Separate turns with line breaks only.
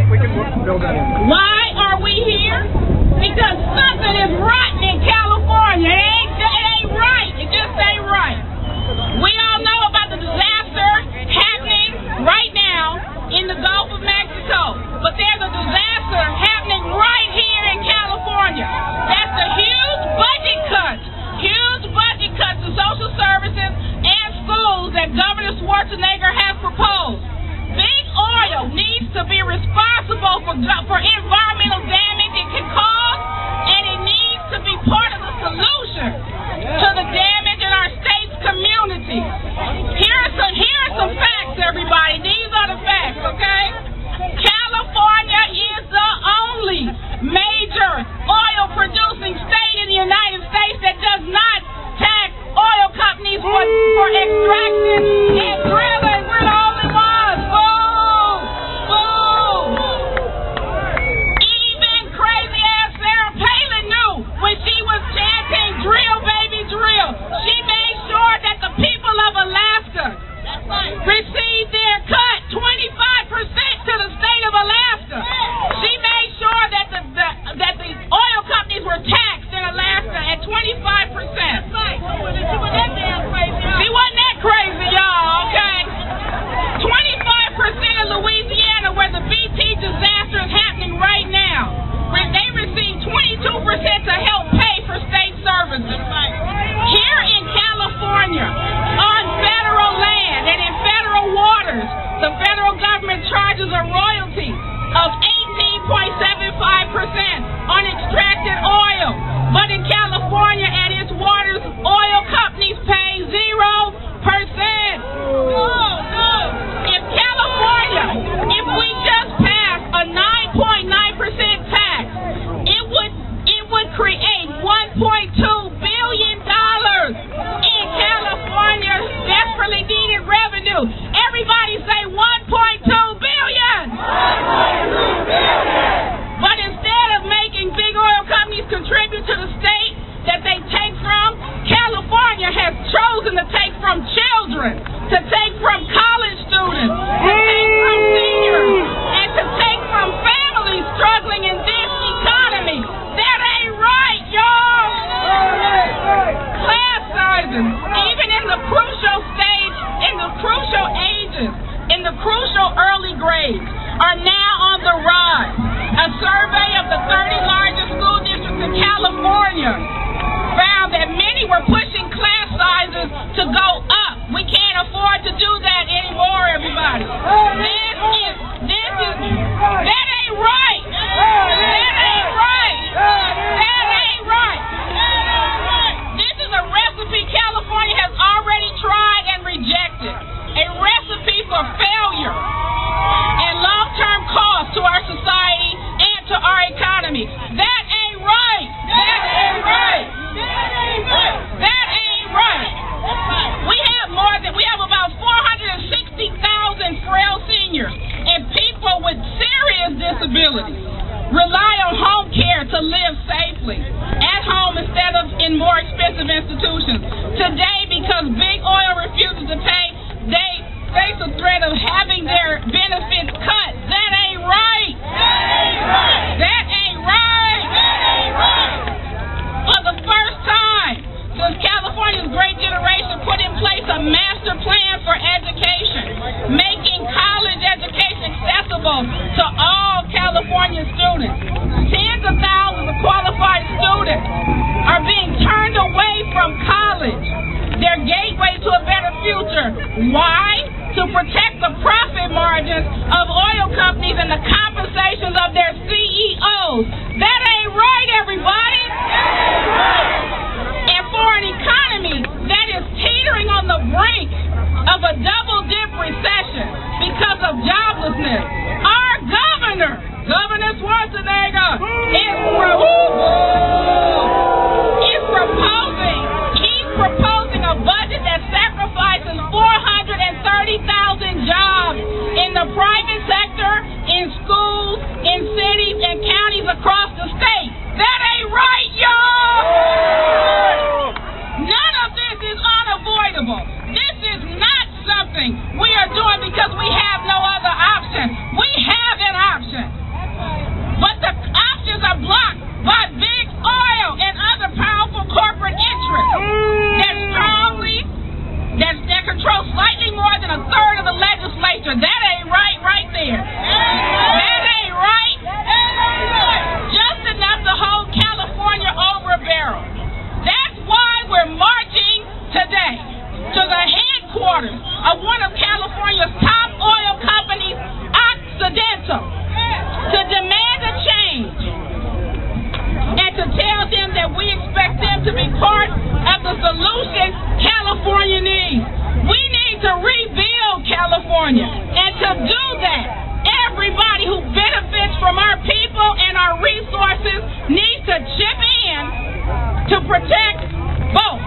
can build that in.
Why are we here? Because something is rotten in California. It ain't right. It just ain't right. We all know about the disaster happening right now in the Gulf of Mexico, but there's a disaster happening right here in California. That's the huge budget cuts to social services and schools that Governor Schwarzenegger has proposed. Big oil needs to be responsible for environmental damage it can cause, and it needs to be part of the solution to the damage in our state's community. Here are some facts, everybody. These are the facts, okay? California is the only major oil-producing state in the United States that does not tax oil companies for extraction and drilling. We're the only ones. Boom! Boom! Even crazy-ass Sarah Palin knew when she was chanting, "Drill, baby, drill." She made sure that the people of Alaska received their cut, 25% to the state of Alaska. She made sure that the oil companies were taxed in Alaska at 25%. She wasn't that crazy, y'all, okay? 25% of Louisiana, where the BP disaster is happening right now, where they received 22% to help pay for state services. Here in California, on federal land and in federal waters, the federal government charges a royalty of 18.75% on extracted oil. But in California and its waters, oil companies pay 0%. If we just pass a 9.9% tax, it would create $1.2 billion in California's desperately needed revenue. Everybody say 1.2 billion. 1.2 billion. But instead of making big oil companies contribute to the state that they take from, California has chosen to take from children, to take from college students, to take from seniors, and to take from families struggling in this economy. That ain't right, y'all. Class sizes, even in the crucial stage, in the crucial ages, in the crucial early grades, are now on the rise. A survey of the 30 largest school districts in California found that many were pushing class sizes to go up. We can't afford to do that anymore, everybody. That ain't right. That ain't right. That ain't right. This is a recipe California has already tried and rejected. A recipe for failure and long-term cost to our society and to our economy. That ain't right. That ain't right. That ain't right. We have about 460,000 frail seniors and people with serious disabilities rely on home care to live safely at home instead of in more expensive institutions. Today, because big oil refuses to pay, they face a threat of having their benefits cut. That ain't right. That ain't right. That ain't right. That ain't right. For the first time since California's Great Generation put in place a master plan for education, making college education accessible to all California students. Tens of thousands of qualified students are being turned away from college, their gateway to a better future. Why? To protect the profit margins of oil companies and the compensations of their CEOs. That ain't right, everybody. That ain't right. And for an economy that is teetering on the brink of a double-dip recession because of joblessness, our Governor Schwarzenegger, he's proposing a budget that sacrifices 430,000 jobs in the private sector, in schools, in cities, and counties across the state. That ain't right, y'all! None of this is unavoidable. This is not something we are doing because we have no other option. We have an option. But the options are blocked by big oil and other powerful corporate interests that control slightly more than a third of the legislature. That ain't right there. That ain't right. Just enough to hold California over a barrel. That's why we're marching today to the headquarters of one of California's top oil companies, Occidental, to demand a change and to tell them that we expect them to be part of the solution California needs. We need to rebuild California, and to do that, everybody who benefits from our people and our resources needs to chip in to protect both